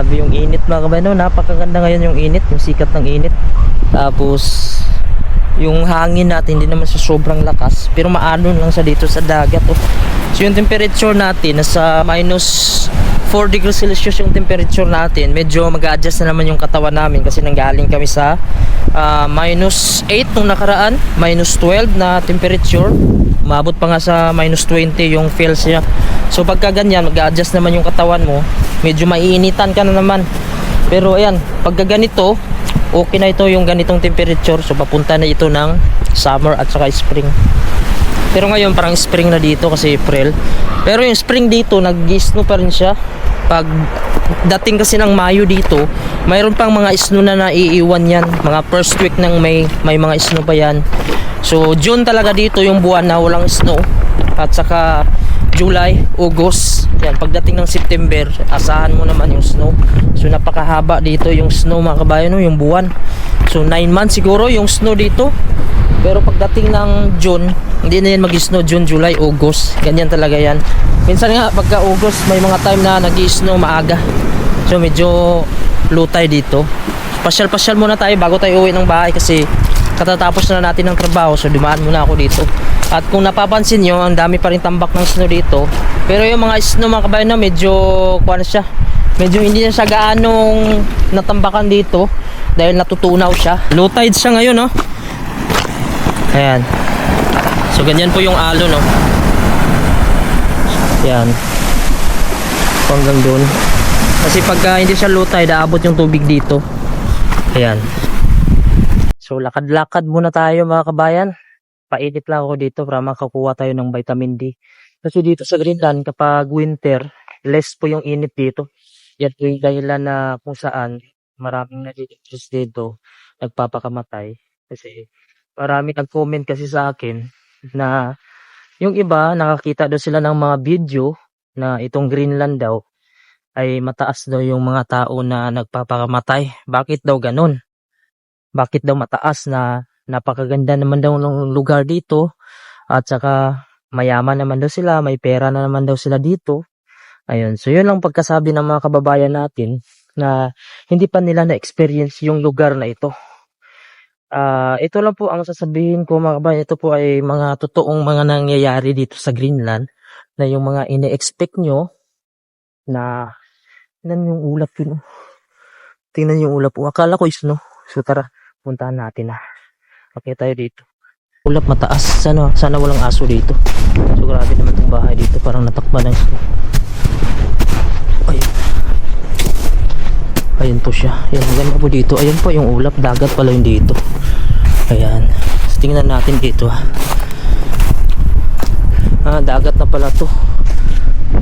Grabe yung init mga kabayan, no? Napakaganda ngayon yung init, yung sikat ng init. Tapos yung hangin natin hindi naman sa sobrang lakas, pero maalon lang sa dito sa dagat. Oh. So yung temperature natin nasa minus 4 degrees Celsius yung temperature natin. Medyo mag-a-adjust na naman yung katawan namin kasi nanggaling kami sa minus 8 nung nakaraan, minus 12 na temperature. Umabot pa nga sa minus 20 yung feels niya. So pagka ganyan, mag-a-adjust naman yung katawan mo. Medyo maiinitan ka na naman. Pero ayan, pagka ganito, okay na ito yung ganitong temperature. So papunta na ito ng summer at saka spring. Pero ngayon parang spring na dito kasi April. Pero yung spring dito, nag-snow pa rin siya. Pag dating kasi ng Mayo dito, mayroon pang mga snow na naiiwan yan. Mga first week ng May, may mga snow pa yan. So June talaga dito yung buwan na walang snow. At saka July, August. Yan, pagdating ng September, asahan mo naman yung snow. So napakahaba dito yung snow mga kabayan, no? Yung buwan. So 9 months siguro yung snow dito. Pero pagdating ng June, hindi na yan mag-snow. June, July, August, ganyan talaga yan. Minsan nga pagka August may mga time na nag-snow maaga. So medyo lutay dito. Pasyal-pasyal muna tayo bago tayo uwi ng bahay kasi katatapos na natin ng trabaho. So dumaan muna ako dito. At kung napapansin nyo, ang dami pa rin tambak ng snow dito. Pero yung mga snow mga kabayan na medyo kuwan siya. Medyo hindi na siya gaanong natambakan dito dahil natutunaw siya. Low tide siya ngayon, no? Ayan. So ganyan po yung alon, no? Ayan. Hanggang doon. Kasi pagka hindi siya low tide, aabot yung tubig dito. Ayan. So lakad-lakad muna tayo mga kabayan. Painit lang ako dito para makakuha tayo ng vitamin D. Kasi dito sa Greenland kapag winter, less po yung init dito. Yan po yung dahilan na kung saan maraming nagtitis dito nagpapakamatay. Kasi marami nag-comment kasi sa akin na yung iba nakakita daw sila ng mga video na itong Greenland daw ay mataas daw yung mga tao na nagpapakamatay. Bakit daw ganun? Bakit daw mataas? Na napakaganda naman daw ng lugar dito at saka mayaman naman daw sila, may pera na naman daw sila dito. Ayun, so yun lang pagkasabi ng mga kababayan natin na hindi pa nila na-experience yung lugar na ito. Ito lang po ang sasabihin ko mga kababayan, ito po ay mga totoong mga nangyayari dito sa Greenland na yung mga ine-expect nyo na tingnan yung ulap yun. Tingnan yung ulap po. Akala ko is no. So tara, puntahan natin na. Okay tayo dito. Ulap mataas. Sana walang aso dito. So grabe naman itong bahay dito. Parang natakpan ng snow. Ayun. Ayun po siya. Ayan, maganda po dito. Ayan po yung ulap. Dagat pala yung dito. Ayan. So, tingnan natin dito. Dagat na pala to.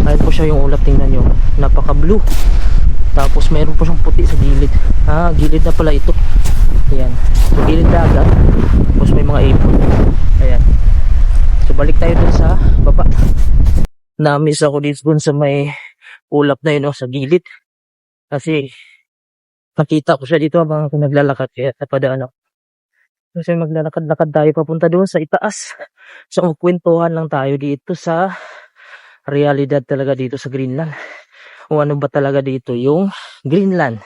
Ayan po siya yung ulap. Tingnan nyo. Napaka blue. Tapos mayroon po siyang puti sa gilid. Gilid na pala ito. Ayan. So gilid dagat. Tapos may mga ipon. Ayan. So balik tayo dun sa baba. Na-miss ako dito dun sa may ulap na yun, no, sa gilid. Kasi nakita ko siya dito habang ako naglalakad. Kaya napadaan ako. Kasi maglalakad-lakad tayo papunta doon sa itaas. So magkwentuhan lang tayo dito sa realidad talaga dito sa Greenland. Kung ano ba talaga dito yung Greenland.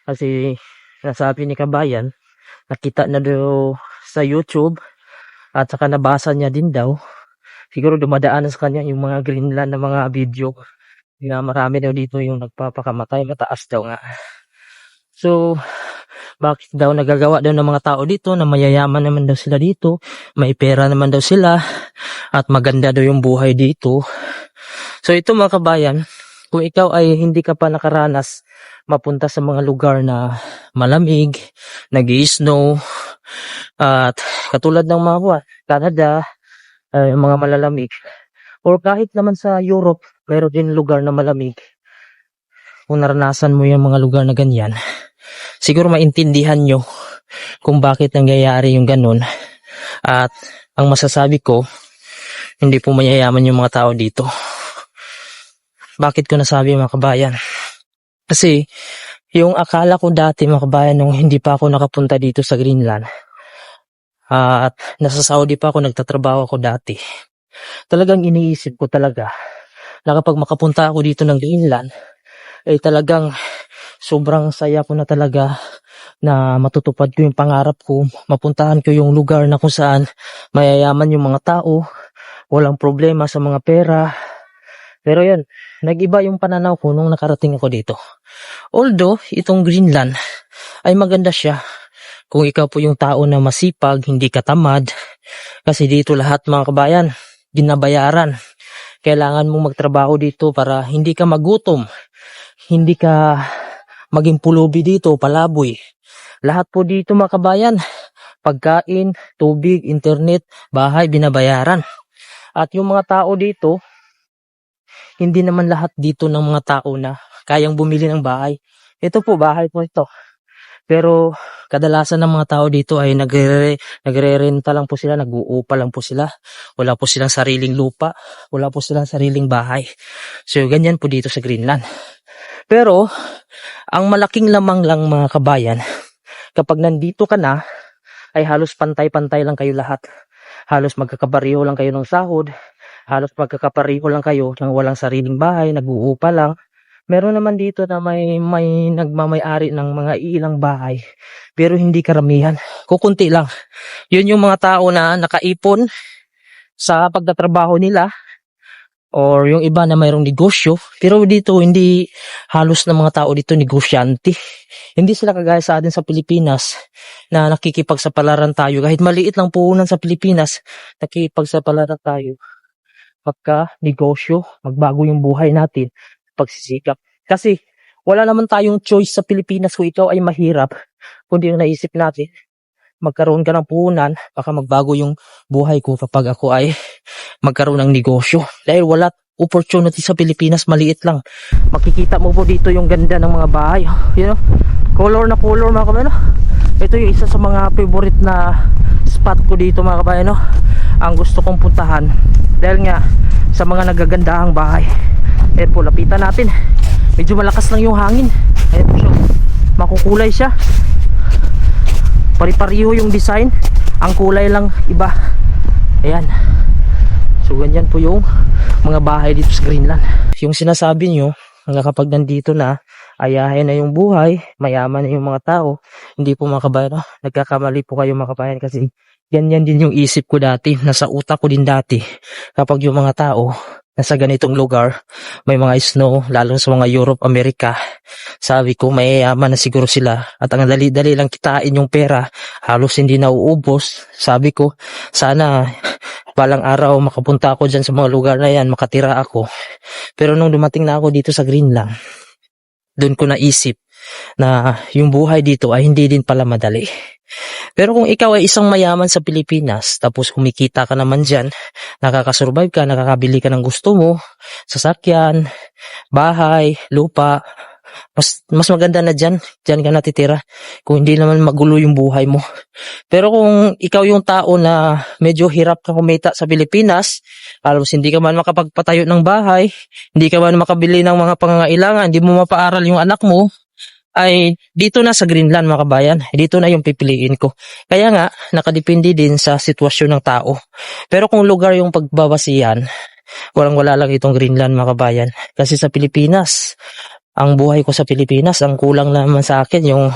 Kasi nasabi ni Kabayan, nakita na daw sa YouTube at saka nabasa niya din daw. Siguro dumadaan sa kanya yung mga Greenland na mga video. Na marami daw dito yung nagpapakamatay, mataas daw nga. So, bakit daw nagagawa daw ng mga tao dito na mayayaman naman daw sila dito, may pera naman daw sila, at maganda daw yung buhay dito. So ito mga kabayan, kung ikaw ay hindi ka pa nakaranas mapunta sa mga lugar na malamig, nag-i-snow, at katulad ng mga Canada, mga malalamig, or kahit naman sa Europe, mayroon din lugar na malamig. Kung naranasan mo yung mga lugar na ganyan, siguro maintindihan nyo kung bakit nangyayari yung ganun. At ang masasabi ko, hindi po mayayaman yung mga tao dito. Bakit ko nasabi mga kabayan? Kasi yung akala ko dati mga kabayan nung hindi pa ako nakapunta dito sa Greenland, at nasa Saudi pa ako, nagtatrabaho ako dati, talagang iniisip ko talaga na kapag makapunta ako dito ng Greenland, ay talagang sobrang saya ko na talaga na matutupad ko yung pangarap ko, mapuntahan ko yung lugar na kung saan mayayaman yung mga tao, walang problema sa mga pera. Pero yun, nag-iba yung pananaw ko nung nakarating ako dito. Although, itong Greenland ay maganda siya kung ikaw po yung tao na masipag, hindi ka tamad. Kasi dito lahat mga kabayan, binabayaran. Kailangan mong magtrabaho dito para hindi ka magutom. Hindi ka maging pulubi dito, palaboy. Lahat po dito mga kabayan, pagkain, tubig, internet, bahay, binabayaran. At yung mga tao dito, hindi naman lahat dito ng mga tao na kayang bumili ng bahay. Ito po, bahay po ito. Pero kadalasan ng mga tao dito ay nagre-renta lang po sila, nag-uupa lang po sila. Wala po silang sariling lupa, wala po silang sariling bahay. So ganyan po dito sa Greenland. Pero ang malaking lamang lang mga kabayan, kapag nandito ka na, ay halos pantay-pantay lang kayo lahat. Halos magkakapareho lang kayo ng sahod. Halos magkakapareho lang kayo ng walang sariling bahay, nag-uupa lang. Meron naman dito na may nagmamay-ari ng mga ilang bahay. Pero hindi karamihan. Kukunti lang. Yun yung mga tao na nakaipon sa pagtatrabaho nila. Or yung iba na mayroong negosyo. Pero dito, hindi halos ng mga tao dito negosyante. Hindi sila kagaya sa atin sa Pilipinas na nakikipagsapalaran tayo. Kahit maliit lang puhunan sa Pilipinas, nakikipagsapalaran tayo. Pagka negosyo, magbago yung buhay natin, pagsisikap. Kasi wala naman tayong choice sa Pilipinas kung ikaw ay mahirap. Kundi yung naisip natin, magkaroon ka ng puhunan, baka magbago yung buhay ko kapag ako ay magkaroon ng negosyo. Dahil wala opportunity sa Pilipinas, maliit lang. Makikita mo po dito yung ganda ng mga bahay. You know, color na color mga kabayan. Ito yung isa sa mga favorite na spot ko dito mga kabayan. Ang gusto kong puntahan dahil nga sa mga nagagandahang bahay. Ayan po, lapitan natin. Medyo malakas lang yung hangin. Ayan po siya, makukulay siya. Pari-pariho yung design, ang kulay lang iba. Ayan. So ganyan po yung mga bahay dito sa Greenland. Yung sinasabi nyo, kapag nandito na, ayahin na yung buhay, mayaman na yung mga tao. Hindi po mga kabayan, nagkakamali po kayo mga kabayan kasi ganyan din yung isip ko dati, nasa utak ko din dati. Kapag yung mga tao nasa ganitong lugar, may mga snow, lalo sa mga Europe, Amerika, sabi ko mayayaman na siguro sila at ang dali-dali lang kitain yung pera, halos hindi na uubos. Sabi ko sana balang araw makapunta ako dyan sa mga lugar na yan, makatira ako. Pero nung dumating na ako dito sa Greenland, doon ko naisip na yung buhay dito ay hindi din pala madali. Pero kung ikaw ay isang mayaman sa Pilipinas, tapos kumikita ka naman dyan, nakakasurvive ka, nakakabili ka ng gusto mo, sasakyan, bahay, lupa, mas maganda na dyan ka natitira kung hindi naman magulo yung buhay mo. Pero kung ikaw yung tao na medyo hirap ka kumita sa Pilipinas, halos hindi ka man makapagpatayo ng bahay, hindi ka man makabili ng mga pangangailangan, hindi mo mapaaral yung anak mo, ay dito na sa Greenland mga kabayan, dito na yung pipiliin ko. Kaya nga, nakadepende din sa sitwasyon ng tao. Pero kung lugar yung pagbabasihan, walang-wala lang itong Greenland mga kabayan. Kasi sa Pilipinas, ang buhay ko sa Pilipinas, ang kulang naman sa akin yung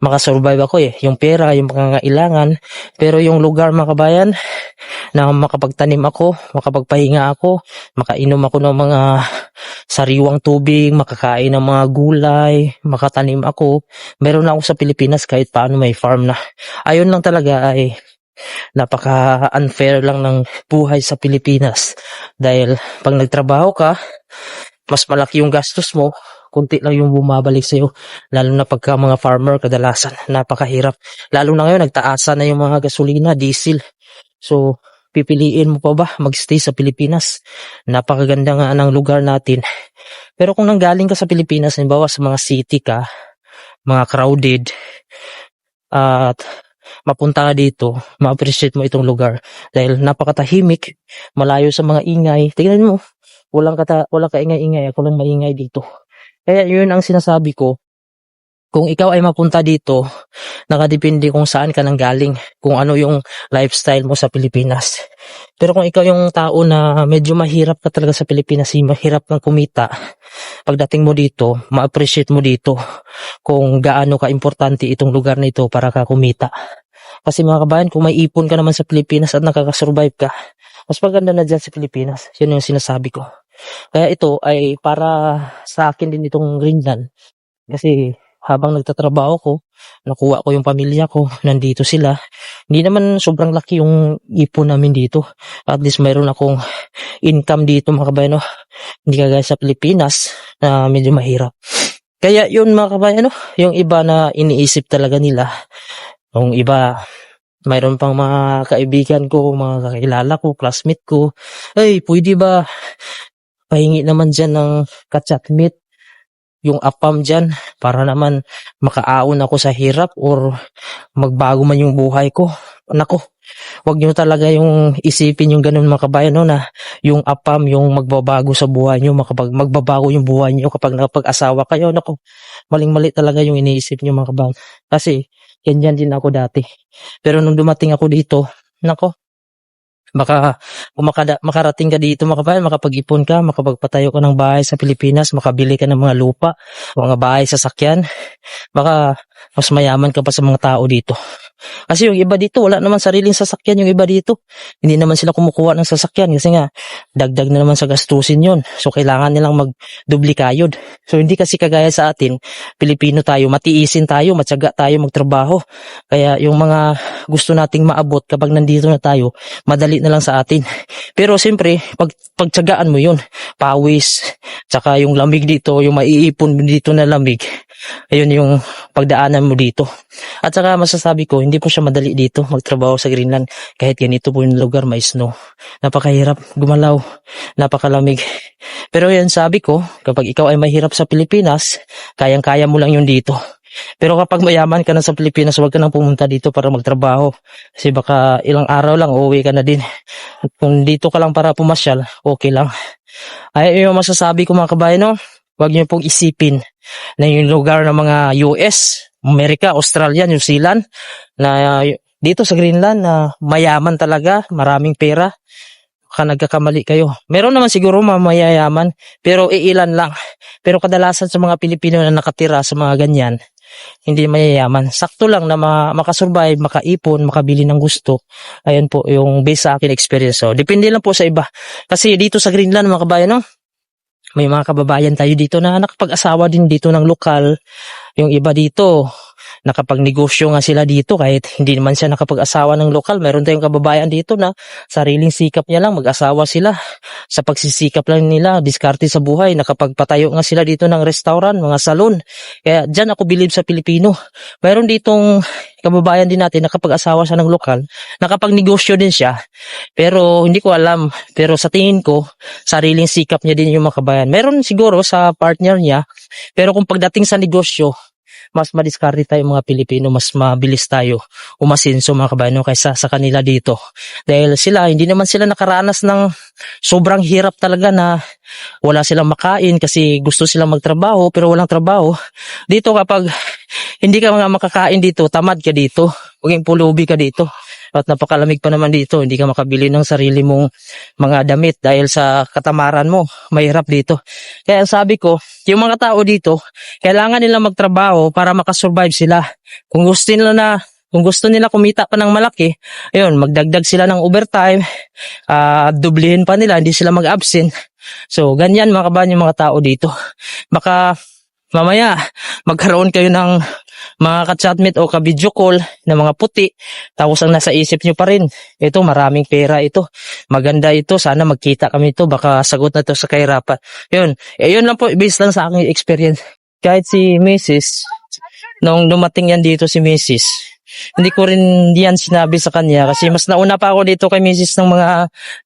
makasurvive ako yung pera, yung pangangailangan. Pero yung lugar mga kabayan, na makapagtanim ako, makapagpahinga ako, makainom ako ng mga sariwang tubig, makakain ng mga gulay, makatanim ako. Meron na ako sa Pilipinas kahit paano may farm na. Ayun lang talaga ay napaka-unfair lang ng buhay sa Pilipinas. Dahil pag nagtrabaho ka, mas malaki yung gastos mo, kunti lang yung bumabalik sa'yo. Lalo na pagka mga farmer, kadalasan, napakahirap. Lalo na ngayon, nagtaasa na yung mga gasolina, diesel. So, pipiliin mo pa ba magstay sa Pilipinas? Napakaganda nga ng lugar natin. Pero kung nanggaling ka sa Pilipinas, halimbawa sa mga city ka, mga crowded, at mapunta ka dito, ma-appreciate mo itong lugar. Dahil napakatahimik, malayo sa mga ingay. Tingnan mo, walang kaingay-ingay, ako lang maingay dito. Kaya yun ang sinasabi ko, kung ikaw ay mapunta dito, nakadepende kung saan ka nanggaling, kung ano yung lifestyle mo sa Pilipinas. Pero kung ikaw yung tao na medyo mahirap ka talaga sa Pilipinas, mahirap kang kumita, pagdating mo dito, ma-appreciate mo dito kung gaano ka-importante itong lugar na ito para ka kumita. Kasi mga kabayan, kung may ipon ka naman sa Pilipinas at nakakasurvive ka, mas maganda na dyan sa Pilipinas. Yun yung sinasabi ko. Kaya ito ay para sa akin din itong Greenland. Kasi habang nagtatrabaho ko, nakuha ko yung pamilya ko, nandito sila. Hindi naman sobrang laki yung ipon namin dito. At least mayroon akong income dito mga kabayan. No? Hindi kagaya sa Pilipinas na medyo mahirap. Kaya yun mga kabayan, no? Yung iba na iniisip talaga nila. Yung iba, mayroon pang mga kaibigan ko, mga kakilala ko, classmate ko. Ay, pwede ba pahingi naman dyan ng kachatmate, yung apam dyan, para naman makaaon ako sa hirap or magbago man yung buhay ko. Nako, wag nyo talaga yung isipin yung ganun mga kabayan, no, na yung apam yung magbabago sa buhay nyo, magbabago yung buhay nyo kapag nakapag-asawa kayo. Nako, maling-mali talaga yung iniisip nyo mga kabayan. Kasi, ganyan din ako dati. Pero nung dumating ako dito, nako, kung makarating ka dito mga kabayan, makapag-ipon ka, makapagpatayo ka ng bahay sa Pilipinas, makabili ka ng mga lupa, mga bahay, sasakyan, baka mas mayaman ka pa sa mga tao dito. Kasi yung iba dito, wala naman sariling sasakyan yung iba dito. Hindi naman sila kumukuha ng sasakyan kasi nga, dagdag na naman sa gastusin yon. So, kailangan nilang magdubli kayod. So, hindi kasi kagaya sa atin, Pilipino tayo, matiisin tayo, matyaga tayo magtrabaho. Kaya yung mga gusto nating maabot kapag nandito na tayo, madali na lang sa atin. Pero siyempre, pagtyagaan mo yun, pawis, tsaka yung lamig dito, yung maiipon dito na lamig, ayun yung pagdaanan mo dito. At saka masasabi ko, hindi po siya madali dito magtrabaho sa Greenland. Kahit ganito po yung lugar, may snow. Napakahirap gumalaw, napakalamig. Pero yan sabi ko, kapag ikaw ay mahirap sa Pilipinas, kayang-kaya mo lang yun dito. Pero kapag mayaman ka na sa Pilipinas, huwag ka nang pumunta dito para magtrabaho. Kasi baka ilang araw lang, uuwi ka na din. At kung dito ka lang para pumasyal, okay lang. Ay, yung masasabi ko mga kabayan, no? Huwag niyo pong isipin na yung lugar ng mga US, Amerika, Australia, New Zealand, na dito sa Greenland na mayaman talaga, maraming pera, baka nagkakamali kayo. Meron naman siguro mayayaman, pero iilan lang. Pero kadalasan sa mga Pilipino na nakatira sa mga ganyan, hindi mayayaman. Sakto lang na makasurvive, makaipon, makabili ng gusto. Ayan po yung base sa akin experience. So, depende lang po sa iba. Kasi dito sa Greenland mga kabayan, no? May mga kababayan tayo dito na nakapag-asawa din dito ng lokal. Yung iba dito, nakapagnegosyo nga sila dito kahit hindi naman siya nakapag-asawa ng lokal. Meron tayong kababayan dito na sariling sikap niya lang, mag-asawa sila. Sa pagsisikap lang nila, diskarte sa buhay, nakapagpatayo nga sila dito ng restaurant, mga salon. Kaya dyan ako believe sa Pilipino. Meron ditong kababayan din natin, nakapag-asawa siya ng lokal, nakapagnegosyo din siya. Pero hindi ko alam, pero sa tingin ko, sariling sikap niya din yung mga kabayan. Meron siguro sa partner niya, pero kung pagdating sa negosyo, mas madiskarte tayo mga Pilipino, mas mabilis tayo umasinso mga kabayan kaysa sa kanila dito. Dahil sila, hindi naman sila nakaranas ng sobrang hirap talaga na wala silang makain kasi gusto silang magtrabaho pero walang trabaho. Dito kapag hindi ka mga makakain dito, tamad ka dito, maging pulubi ka dito. At napakalamig pa naman dito, hindi ka makabili ng sarili mong mga damit dahil sa katamaran mo, mahirap dito. Kaya sabi ko, yung mga tao dito, kailangan nila magtrabaho para makasurvive sila. Kung gusto nila kumita pa ng malaki, ayun, magdagdag sila ng overtime, dublihin pa nila, hindi sila mag-absent. So, ganyan mga kabayan yung mga tao dito. Baka mamaya, magkaroon kayo ng mga ka-chatmate o ka-video call na mga puti, tapos ang nasa isip nyo pa rin, ito maraming pera ito, maganda ito, sana magkita kami ito, baka sagot na ito sa kahirapan. Yun lang po, based lang sa aking experience. Kahit si Mrs., nung dumating yan dito si Mrs., hindi ko rin yan sinabi sa kanya kasi mas nauna pa ako dito kay Mrs. ng mga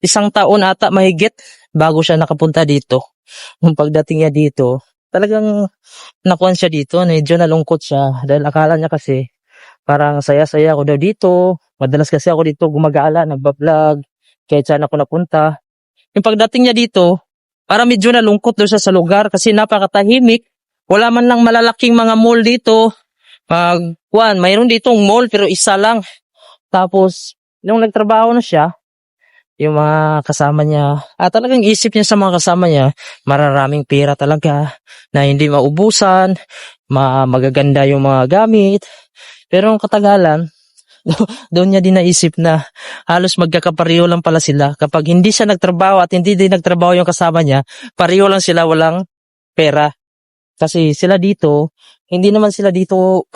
1 taon ata mahigit bago siya nakapunta dito. Nung pagdating niya dito, talagang nakuhan siya dito, medyo nalungkot siya dahil akala niya kasi parang saya-saya ako daw dito. Madalas kasi ako dito gumagala, nagbablog, kahit saan ako napunta. Yung pagdating niya dito, parang medyo nalungkot doon siya sa lugar kasi napakatahimik. Wala man lang malalaking mga mall dito. Mayroon ditong mall pero isa lang. Tapos, nung nagtrabaho na siya, yung mga kasama niya. Talagang isip niya sa mga kasama niya, mararaming pera talaga na hindi maubusan, magaganda yung mga gamit. Pero ang katagalan, doon niya din naisip na halos magkakapareho lang pala sila. Kapag hindi siya nagtrabaho at hindi din nagtrabaho yung kasama niya, pareho lang sila walang pera. Kasi sila dito, hindi naman sila dito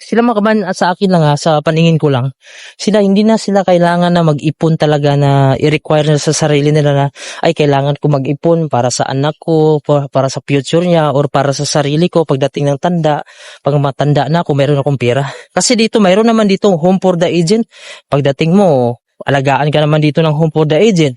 sila makaban at sa akin lang sa paningin ko lang, hindi na sila kailangan na mag-ipon talaga na i-require na sa sarili nila na ay kailangan ko mag-ipon para sa anak ko, para sa future niya or para sa sarili ko pagdating ng tanda, pag matanda na ako meron akong pera. Kasi dito mayroon naman dito home for the agent. Pagdating mo, alagaan ka naman dito ng home for the agent.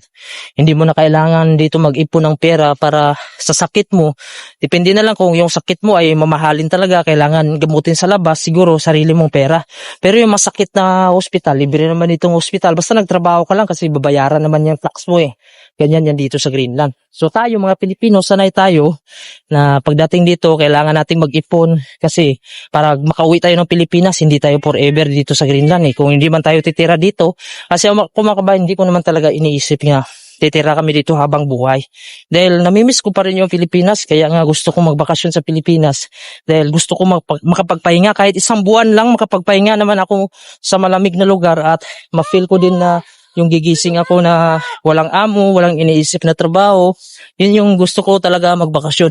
Hindi mo na kailangan dito mag-ipon ng pera para sa sakit mo. Depende na lang kung yung sakit mo ay mamahalin talaga, kailangan gamutin sa labas, siguro sarili mong pera. Pero yung masakit na hospital, libre naman itong hospital. Basta nagtrabaho ka lang kasi babayaran naman yung tax mo eh. Ganyan yan dito sa Greenland. So tayo mga Pilipino, sanay tayo na pagdating dito, kailangan nating mag-ipon kasi para makauwi tayo ng Pilipinas, hindi tayo forever dito sa Greenland eh. Kung hindi man tayo titira dito, kasi kung makabayan, hindi ko naman talaga iniisip nga titira kami dito habang buhay. Dahil namimiss ko pa rin yung Pilipinas, kaya nga gusto kong magbakasyon sa Pilipinas. Dahil gusto ko makapagpahinga, kahit isang buwan lang makapagpahinga naman ako sa malamig na lugar at ma-feel ko din na yung gigising ako na walang amo, walang iniisip na trabaho. Yun yung gusto ko talaga magbakasyon.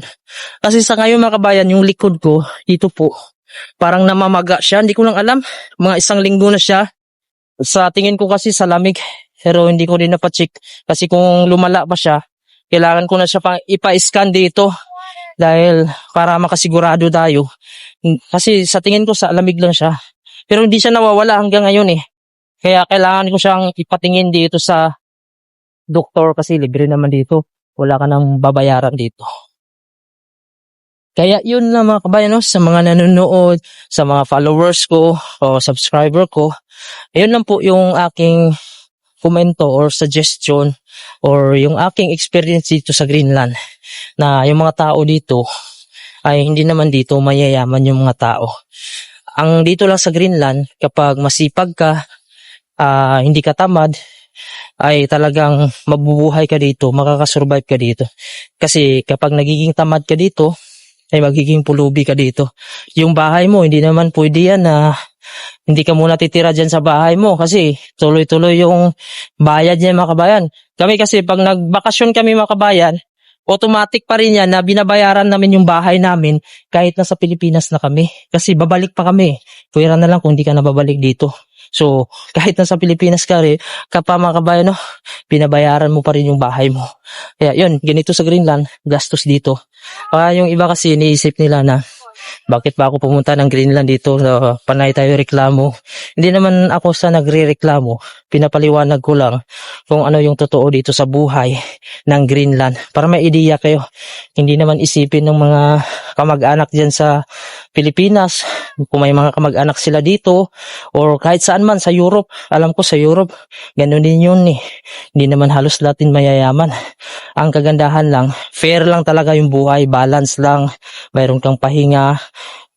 Kasi sa ngayon mga kabayan, yung likod ko, dito po, parang namamaga siya. Hindi ko lang alam. Mga isang linggo na siya. Sa tingin ko kasi sa lamig. Pero hindi ko din napacheck. Kasi kung lumala pa siya, kailangan ko na siya ipa-scan dito. Dahil para makasigurado tayo. Kasi sa tingin ko sa lamig lang siya. Pero hindi siya nawawala hanggang ngayon eh. Kaya kailangan ko siyang ipatingin dito sa doktor kasi libre naman dito. Wala ka nang babayaran dito. Kaya yun na mga kabayan, no? Sa mga nanonood, sa mga followers ko o subscriber ko, ayun lang po yung aking komento or suggestion or yung aking experience dito sa Greenland. Na yung mga tao dito ay hindi naman dito mayayaman yung mga tao. Ang dito lang sa Greenland, kapag masipag ka, hindi ka tamad, ay talagang mabubuhay ka dito, makakasurvive ka dito. Kasi kapag nagiging tamad ka dito, ay magiging pulubi ka dito. Yung bahay mo, hindi naman pwede yan na hindi ka muna titira dyan sa bahay mo kasi tuloy-tuloy yung bayad niya mga kabayan. Kami kasi pag nagbakasyon kami mga kabayan, automatic pa rin yan na binabayaran namin yung bahay namin kahit nasa Pilipinas na kami. Kasi babalik pa kami. Pwera na lang kung hindi ka nababalik dito. So, kahit nasa Pilipinas ka rin, kapag mga kabayan, no, binabayaran mo pa rin yung bahay mo. Kaya yun, ganito sa Greenland, gastos dito. Yung iba kasi iniisip nila na, bakit ba ako pumunta ng Greenland dito? Panay tayo reklamo. Hindi naman ako sa nagre-reklamo. Pinapaliwanag ko lang kung ano yung totoo dito sa buhay ng Greenland. Para may ideya kayo. Hindi naman isipin ng mga kamag-anak dyan sa Pilipinas. Kung may mga kamag-anak sila dito or kahit saan man sa Europe. Alam ko sa Europe, ganun din yun eh. Hindi naman halos lahat mayayaman. Ang kagandahan lang, fair lang talaga yung buhay. Balance lang. Mayroon kang pahinga.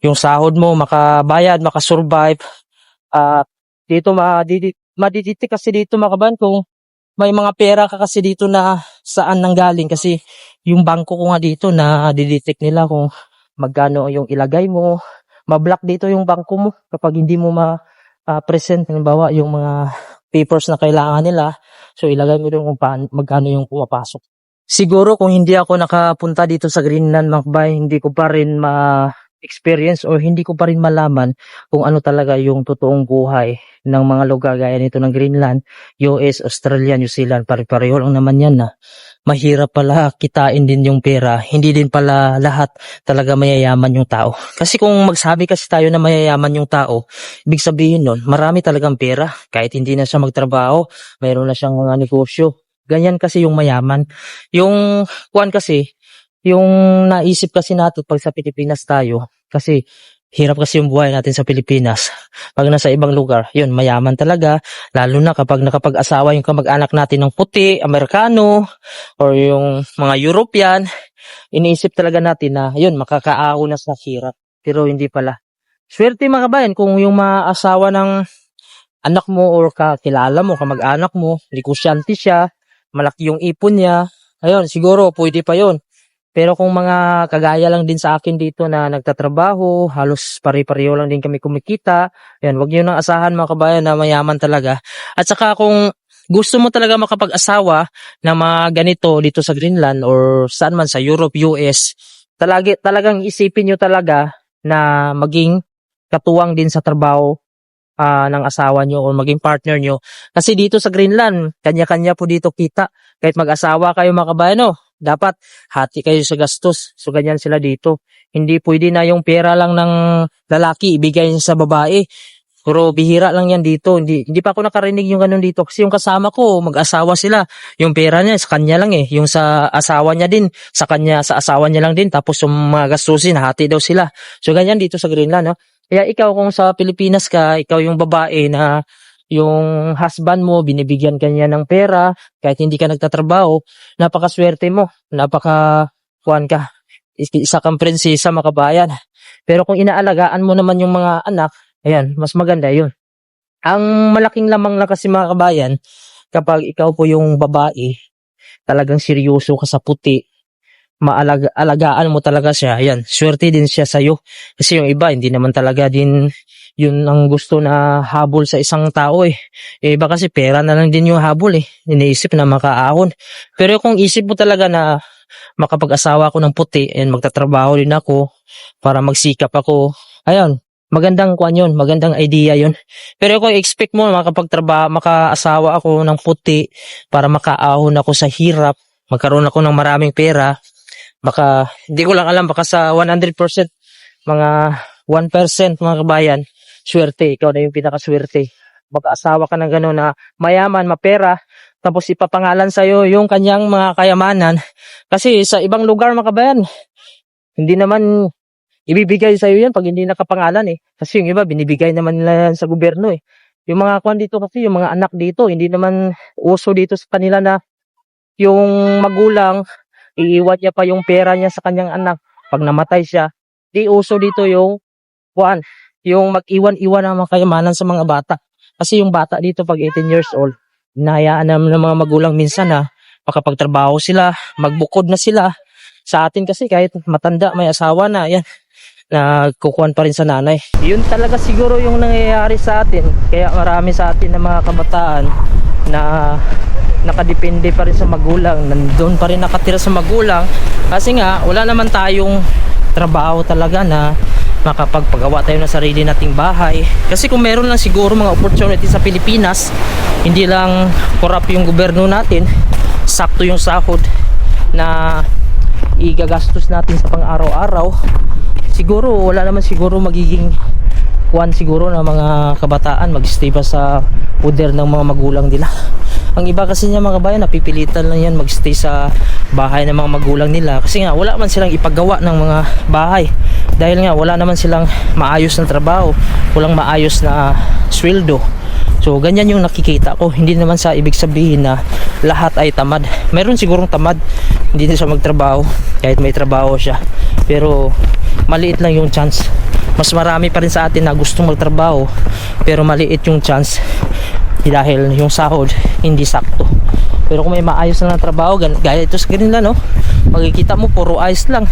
Yung sahod mo, makabayad, makasurvive. Dito, madiditik kasi dito makaban kung may mga pera ka kasi dito na saan nanggaling. Kasi yung bangko ko nga dito na didetect nila kung magkano yung ilagay mo. Ma-block dito yung bangko mo kapag hindi mo ma-present. Halimbawa, yung mga papers na kailangan nila. So, ilagay mo doon kung magkano yung pumapasok. Siguro kung hindi ako nakapunta dito sa Greenland, Makbay, hindi ko pa rin ma-experience o hindi ko pa rin malaman kung ano talaga yung totoong buhay ng mga lugar gaya nito ng Greenland, US, Australia, New Zealand. Pare-pareho lang naman yan na mahirap pala kitain din yung pera. Hindi din pala lahat talaga mayayaman yung tao. Kasi kung magsabi kasi tayo na mayayaman yung tao, ibig sabihin nun, marami talagang pera. Kahit hindi na siya magtrabaho, mayroon na siyang mga negosyo. Ganyan kasi yung mayaman. Yung kuwan kasi, yung naisip kasi natin pag sa Pilipinas tayo, kasi hirap kasi yung buhay natin sa Pilipinas. Pag nasa ibang lugar, yun, mayaman talaga. Lalo na kapag nakapag-asawa yung kamag-anak natin ng puti, Amerikano, or yung mga European, iniisip talaga natin na, yun, makakaao na sa hirap. Pero hindi pala. Swerte mga kabayan kung yung mga asawa ng anak mo or kakilala mo, kamag-anak mo, negosyante siya, malaki yung ipon niya, ayun, siguro pwede pa yon. Pero kung mga kagaya lang din sa akin dito na nagtatrabaho, halos pare-pareho lang din kami kumikita, ayun, wag niyo nang asahan mga kabayan na mayaman talaga. At saka kung gusto mo talaga makapag-asawa na mga ganito dito sa Greenland or saan man sa Europe, US, talagang isipin nyo talaga na maging katuwang din sa trabaho ng asawa nyo o maging partner nyo. Kasi dito sa Greenland, kanya-kanya po dito kita. Kahit mag-asawa kayo mga kabayan, no, dapat hati kayo sa gastos. So ganyan sila dito. Hindi pwede na yung pera lang ng lalaki ibigay niya sa babae. Pero bihira lang yan dito. Hindi pa ako nakarinig yung ganun dito. Kasi yung kasama ko, mag-asawa sila. Yung pera niya, sa kanya lang eh. Yung sa asawa niya din, sa asawa niya lang din. Tapos yung mga gastusin, hati daw sila. So ganyan dito sa Greenland, no? Kaya ikaw kung sa Pilipinas ka, ikaw yung babae na yung husband mo, binibigyan kanya ng pera, kahit hindi ka nagtatrabaho, napakaswerte mo. Kuwan ka. Isa kang prinsesa, makabayan. Pero kung inaalagaan mo naman yung mga anak, ayan, mas maganda yun. Ang malaking lamang lang kasi mga kabayan, kapag ikaw po yung babae, talagang seryoso ka sa puti, alagaan mo talaga siya, ayan, swerte din siya sa'yo. Kasi yung iba, hindi naman talaga din yun ang gusto na habol sa isang tao eh. Yung iba kasi pera na lang din yung habol eh. Iniisip na makaahon. Pero kung isip mo talaga na makapag-asawa ako ng puti, and magtatrabaho din ako para magsikap ako, ayun, magandang kuan yun, magandang idea yun. Pero kung expect mo makaasawa ako ng puti para makaahon ako sa hirap, magkaroon ako ng maraming pera, baka, hindi ko lang alam, baka sa 100%, mga 1% mga kabayan, swerte, ikaw na yung pinakaswerte. Mag-asawa ka ng gano'n na mayaman, mapera, tapos ipapangalan sa'yo yung kanyang mga kayamanan. Kasi sa ibang lugar mga kabayan, hindi naman ibibigay sa'yo yan pag hindi nakapangalan eh. Kasi yung iba, binibigay naman nila yan sa gobyerno eh. Yung mga kwan dito kasi, yung mga anak dito, hindi naman uso dito sa kanila na yung magulang, iiwan niya pa yung pera niya sa kanyang anak. Pag namatay siya, di uso dito yung kwan, yung mag-iwan-iwan ng mga kayamanan sa mga bata. Kasi yung bata dito pag 18 years old, hinahayaan naman ng mga magulang minsan na makapagtrabaho sila, magbukod na sila. Sa atin kasi kahit matanda, may asawa na, yan, nagkukuhan pa rin sa nanay. Yun talaga siguro yung nangyayari sa atin. Kaya marami sa atin na mga kabataan na nakadepende pa rin sa magulang, nandun pa rin nakatira sa magulang. Kasi nga, wala naman tayong trabaho talaga na makapagpagawa tayo ng sarili nating bahay. Kasi kung meron lang siguro mga opportunity sa Pilipinas, hindi lang corrupt yung gobyerno natin, sakto yung sahod na igagastos natin sa pang-araw-araw, siguro wala naman siguro magiging kuwan siguro na mga kabataan magstay pa sa puder ng mga magulang nila. Ang iba kasi niya mga kabayan, napipilitan lang yan magstay sa bahay ng mga magulang nila kasi nga wala man silang ipagawa ng mga bahay, dahil nga wala naman silang maayos na trabaho, walang maayos na sweldo. So ganyan yung nakikita ko. Hindi naman sa ibig sabihin na lahat ay tamad. Meron sigurong tamad, hindi na siya magtrabaho kahit may trabaho siya, pero maliit lang yung chance. Mas marami pa rin sa atin na gustong magtrabaho pero maliit yung chance dahil yung sahod hindi sakto. Pero kung may maayos na trabaho, gaya ito sa Greenland, no, makikita mo puro ice lang,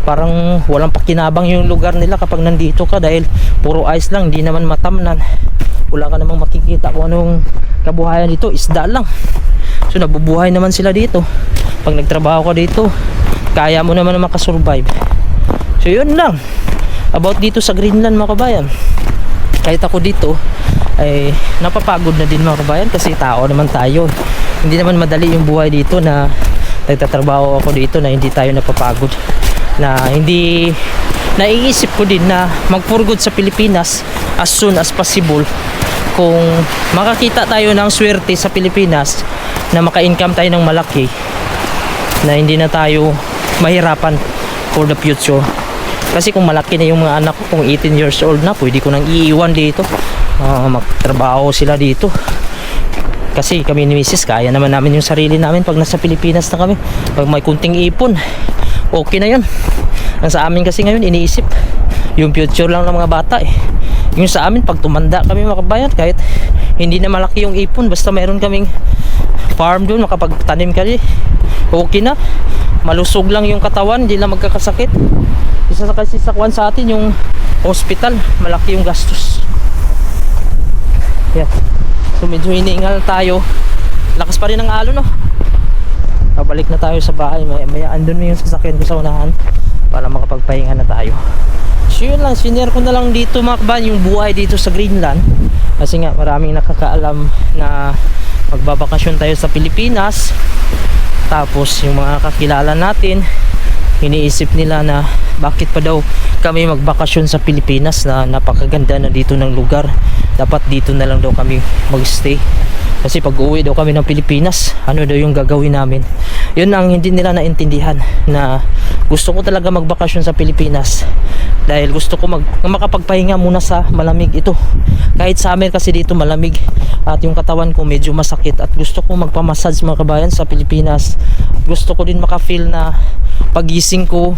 parang walang pakinabang yung lugar nila kapag nandito ka dahil puro ice lang, hindi naman matamnan, wala ka namang makikita kung anong kabuhayan dito, isda lang. So nabubuhay naman sila dito. Pag nagtrabaho ka dito, kaya mo naman makasurvive. So yun lang about dito sa Greenland mga kabayan. Kahit ako dito ay napapagod na din mga kabayan kasi tao naman tayo. Hindi naman madali yung buhay dito na nagtatrabaho ako dito na hindi tayo napapagod, na hindi naiisip ko din na mag-for good sa Pilipinas as soon as possible. Kung makakita tayo ng swerte sa Pilipinas na maka-income tayo ng malaki, na hindi na tayo mahirapan for the future. Kasi kung malaki na yung mga anak ko, kung 18 years old na, pwede ko nang iiwan dito, magtrabaho sila dito. Kasi kami ni Mrs. kaya naman namin yung sarili namin pag nasa Pilipinas na kami. Pag may kunting ipon, okay na yun. Ang sa amin kasi ngayon iniisip yung future lang ng mga bata eh. Yung sa amin, pag tumanda kami mga kabayan, kahit hindi na malaki yung ipon, basta mayroon kaming farm doon, makapagtanim kami, okay na. Malusog lang yung katawan, hindi na magkakasakit. Isa sa kasi sakwan sa atin yung hospital, malaki yung gastos. Yeah. So medyo iniingal tayo. Lakas pa rin ang alon, no? Pabalik na tayo sa bahay. Maya andun na yung sasakyan ko sa unahan para makapagpahinga na tayo. So yun lang, sinare ko na lang dito mga kabayan yung buhay dito sa Greenland. Kasi nga maraming nakakaalam na magbabakasyon tayo sa Pilipinas. Tapos yung mga kakilala natin, iniisip nila na bakit pa daw kami magbakasyon sa Pilipinas na napakaganda na dito ng lugar. Dapat dito na lang daw kami magstay. Kasi pag uwi daw kami ng Pilipinas, ano daw yung gagawin namin. Yun ang hindi nila naintindihan, na gusto ko talaga magbakasyon sa Pilipinas dahil gusto ko makapagpahinga muna sa malamig ito. Kahit summer kasi dito malamig at yung katawan ko medyo masakit, at gusto ko magpamassage mga kabayan sa Pilipinas. Gusto ko din makafeel na pagising ko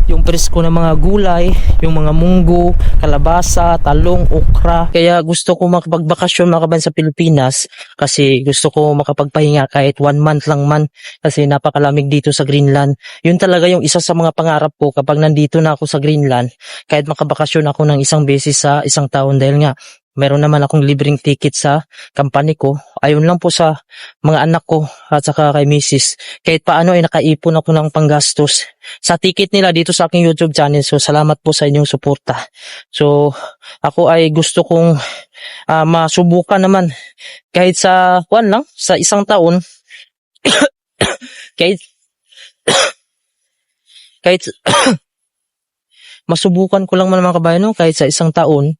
yung presko ng mga gulay, yung mga munggo, kalabasa, talong, okra. Kaya gusto ko makapagbakasyon mga kabayan sa Pilipinas kasi gusto ko makapagpahinga kahit 1 month lang man, kasi napakalamig dito sa Greenland. Yun talaga yung isa sa mga pangarap ko kapag nandito na ako sa Greenland, kahit makabakasyon ako ng isang beses sa isang taon, dahil nga meron naman akong libreng ticket sa company ko. Ayun lang po sa mga anak ko at saka kay misis. Kahit paano ay nakaipon ako ng panggastos sa ticket nila dito sa aking YouTube channel. So salamat po sa inyong suporta. So ako ay gusto kong masubukan naman kahit sa sa isang taon. kahit kahit masubukan ko lang man mga kabayan, no? Kahit sa isang taon,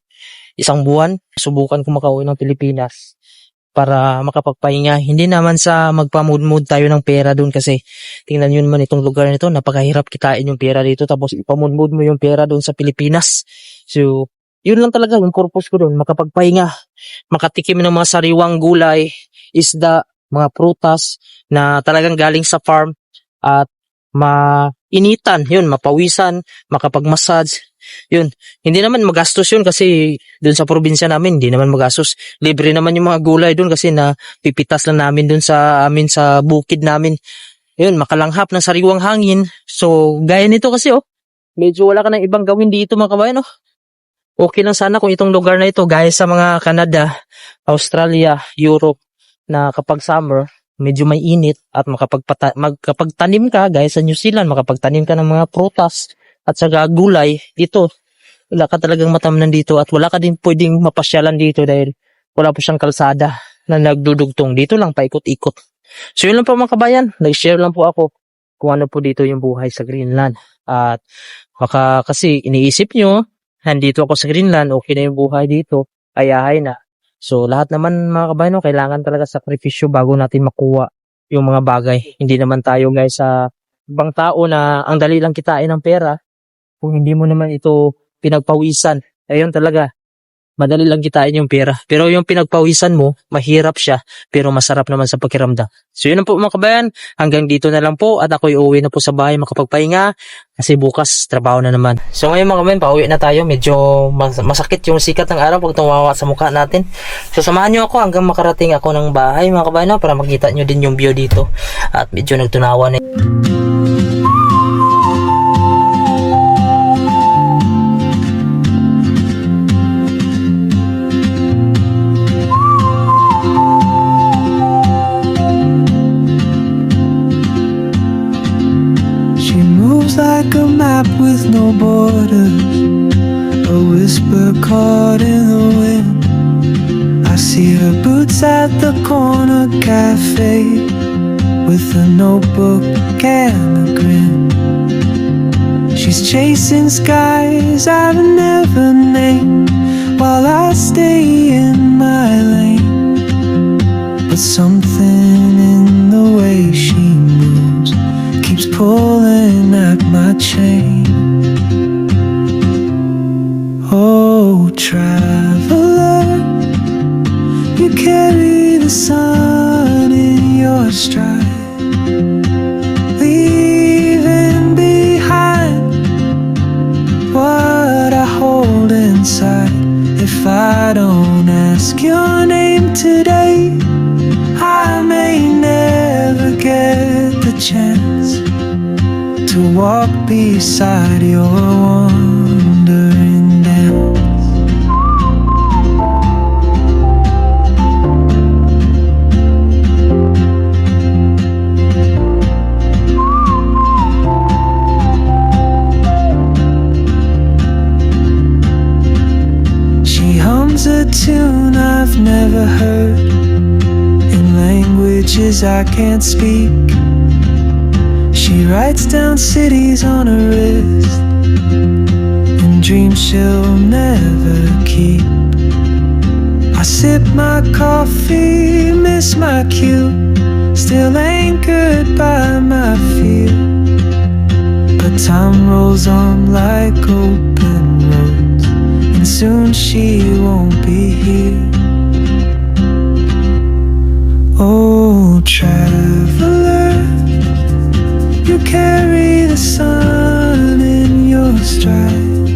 isang buwan, subukan ko makauwi ng Pilipinas para makapagpahinga. Hindi naman sa magpamudmud tayo ng pera doon, kasi tingnan nyo naman itong lugar nito, napakahirap kitain yung pera dito tapos ipamudmud mo yung pera doon sa Pilipinas. So yun lang talaga yung purpose ko doon, makapagpahinga, makatikim ng mga sariwang gulay, isda, mga prutas na talagang galing sa farm, at mainitan, yun, mapawisan, makapagmassage. Yun, hindi naman magastos yun kasi dun sa probinsya namin, hindi naman magastos. Libre naman yung mga gulay dun kasi na pipitas lang namin dun sa amin sa bukid namin. Yun, makalanghap ng sariwang hangin. So, gaya nito kasi medyo wala ka ng ibang gawin dito mga kabayan. Okay lang sana kung itong lugar na ito, gaya sa mga Canada, Australia, Europe, na kapag summer, medyo may init at makapagtanim ka, gaya sa New Zealand, makapagtanim ka ng mga prutas at saka gulay. Dito wala ka talagang matamnan dito, at wala ka din pwedeng mapasyalan dito dahil wala po siyang kalsada na nagdudugtong. Dito lang paikot-ikot. So yun lang po mga kabayan, nag-share lang po ako kung ano po dito yung buhay sa Greenland. At baka kasi iniisip nyo, nandito ako sa Greenland, okay na yung buhay dito, ayahay na. So lahat naman mga kabayan, kailangan talaga sakripisyo bago natin makuha yung mga bagay. Hindi naman tayo guys sa ibang tao na ang dali lang kitain ng pera kung hindi mo naman ito pinagpawisan. Ayun talaga, madali lang kitain yung pera. Pero yung pinagpawisan mo, mahirap siya, pero masarap naman sa pakiramdam. So yun lang po mga kabayan, hanggang dito na lang po, at ako'y uuwi na po sa bahay makapagpahinga kasi bukas trabaho na naman. So ngayon mga kabayan, pauwi na tayo. Medyo masakit yung sikat ng araw pag tumawa sa mukha natin. So samahan nyo ako hanggang makarating ako ng bahay mga kabayan, para makita nyo din yung view dito. At medyo nagtunawa na. Like a map with no borders, a whisper caught in the wind. I see her boots at the corner cafe with a notebook and a grin. She's chasing skies I've never named while I stay in my lane. But something in the way she moves keeps pulling at my chain. Oh, traveler, you carry the sun in your stride, leaving behind what I hold inside. If I don't ask your name today, I may never get the chance to walk beside your wandering dance. She hums a tune I've never heard in languages I can't speak. She writes down cities on her wrist and dreams she'll never keep. I sip my coffee, miss my cue, still anchored by my fear. But time rolls on like open roads, and soon she won't be here. Oh, traveler, you carry the sun in your stride,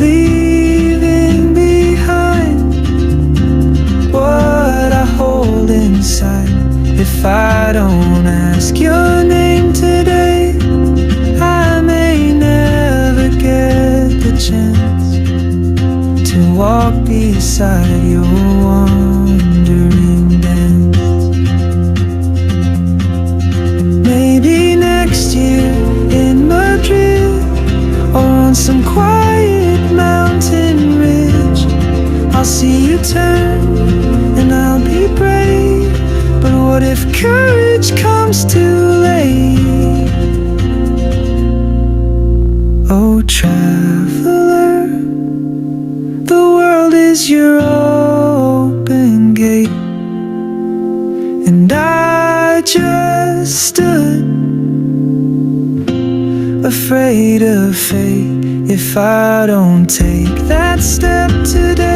leaving behind what I hold inside. If I don't ask your name today, I may never get the chance to walk beside your wandering dance. Maybe next year in Madrid, or on some quiet mountain ridge, I'll see you turn and I'll be brave. But what if courage comes too late? Oh, traveler, the world is your open gate, and I just stood afraid of fate. If I don't take that step today,